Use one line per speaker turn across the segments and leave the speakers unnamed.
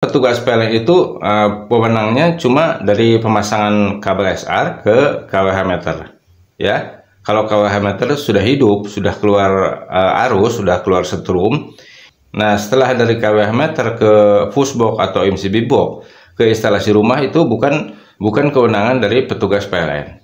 Petugas PLN itu wewenangnya cuma dari pemasangan kabel SR ke KWH meter, ya. Kalau KWH meter sudah hidup, sudah keluar arus, sudah keluar setrum. Nah, setelah dari KWH meter ke fusebox atau MCB box ke instalasi rumah itu bukan kewenangan dari petugas PLN.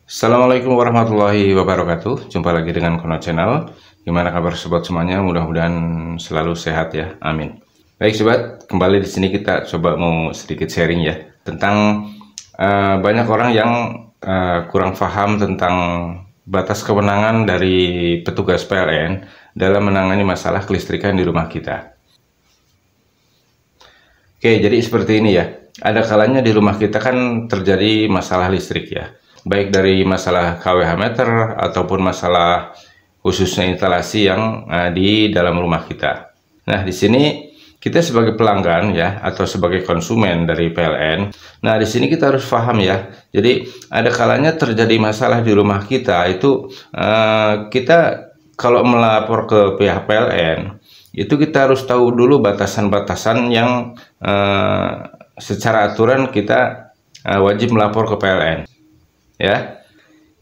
Assalamualaikum warahmatullahi wabarakatuh. Jumpa lagi dengan Kono Channel. Gimana kabar sobat semuanya? Mudah-mudahan selalu sehat ya. Amin. Baik sobat, kembali di sini kita coba mau sedikit sharing ya tentang banyak orang yang kurang paham tentang batas kewenangan dari petugas PLN dalam menangani masalah kelistrikan di rumah kita. Oke, jadi seperti ini ya. Ada kalanya di rumah kita kan terjadi masalah listrik ya. Baik dari masalah KWH meter ataupun masalah khususnya instalasi yang di dalam rumah kita. Nah, di sini kita sebagai pelanggan ya atau sebagai konsumen dari PLN. Nah, di sini kita harus paham ya. Jadi ada kalanya terjadi masalah di rumah kita itu kita kalau melapor ke pihak PLN itu kita harus tahu dulu batasan-batasan yang secara aturan kita wajib melapor ke PLN. Ya,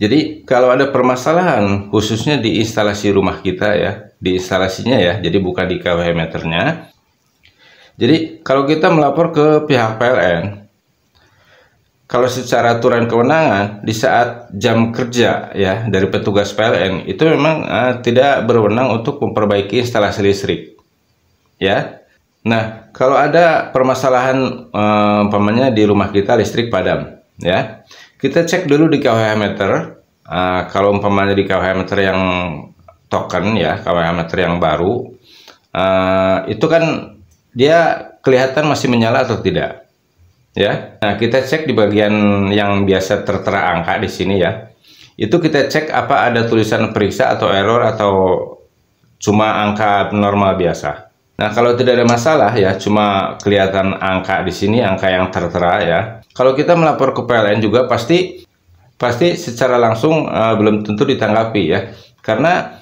jadi kalau ada permasalahan khususnya di instalasi rumah kita ya, di instalasinya ya, jadi bukan di KWH meternya. Jadi kalau kita melapor ke pihak PLN, kalau secara aturan kewenangan di saat jam kerja ya dari petugas PLN itu memang tidak berwenang untuk memperbaiki instalasi listrik, ya. Nah, kalau ada permasalahan umpamanya di rumah kita listrik padam, ya. Kita cek dulu di KWH meter. Kalau umpamanya di KWH meter yang token ya, KWH meter yang baru, itu kan dia kelihatan masih menyala atau tidak, ya. Nah, kita cek di bagian yang biasa tertera angka di sini ya. Itu kita cek apa ada tulisan periksa atau error atau cuma angka normal biasa. Nah, kalau tidak ada masalah ya, cuma kelihatan angka di sini, angka yang tertera ya. Kalau kita melapor ke PLN juga pasti secara langsung belum tentu ditanggapi ya. Karena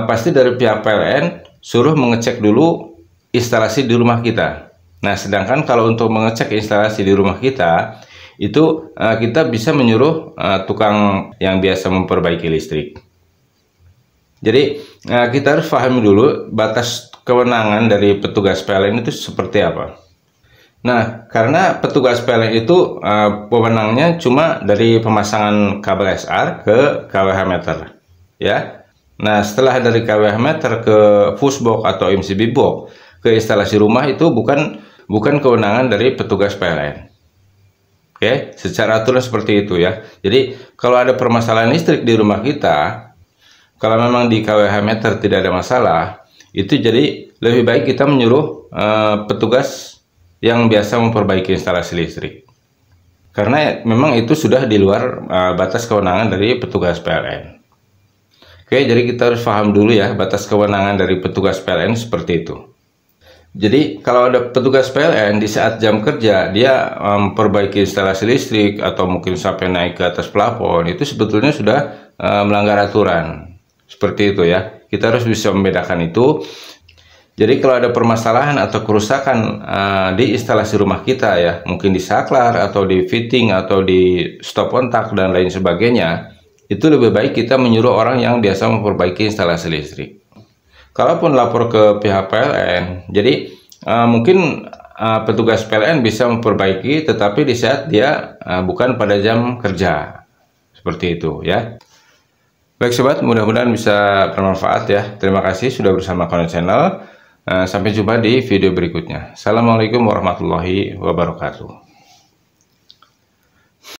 pasti dari pihak PLN suruh mengecek dulu instalasi di rumah kita. Nah, sedangkan kalau untuk mengecek instalasi di rumah kita, itu kita bisa menyuruh tukang yang biasa memperbaiki listrik. Jadi kita harus pahami dulu batas kewenangan dari petugas PLN itu seperti apa. Nah, karena petugas PLN itu wewenangnya cuma dari pemasangan kabel SR ke KWH meter, ya. Nah, setelah dari KWH meter ke fusebox atau MCB box ke instalasi rumah itu bukan kewenangan dari petugas PLN. Oke, secara aturan seperti itu ya. Jadi kalau ada permasalahan listrik di rumah kita, kalau memang di KWH meter tidak ada masalah, itu jadi lebih baik kita menyuruh petugas yang biasa memperbaiki instalasi listrik. Karena memang itu sudah di luar batas kewenangan dari petugas PLN. Oke, jadi kita harus paham dulu ya batas kewenangan dari petugas PLN seperti itu. Jadi kalau ada petugas PLN di saat jam kerja dia memperbaiki instalasi listrik atau mungkin sampai naik ke atas plafon, itu sebetulnya sudah melanggar aturan. Seperti itu ya. Kita harus bisa membedakan itu. Jadi kalau ada permasalahan atau kerusakan di instalasi rumah kita ya, mungkin di saklar atau di fitting atau di stop kontak dan lain sebagainya, itu lebih baik kita menyuruh orang yang biasa memperbaiki instalasi listrik. Kalaupun lapor ke pihak PLN, jadi mungkin petugas PLN bisa memperbaiki, tetapi di saat dia bukan pada jam kerja, seperti itu ya. Baik sobat, mudah-mudahan bisa bermanfaat ya. Terima kasih sudah bersama Kono Channel. Sampai jumpa di video berikutnya. Assalamualaikum warahmatullahi wabarakatuh.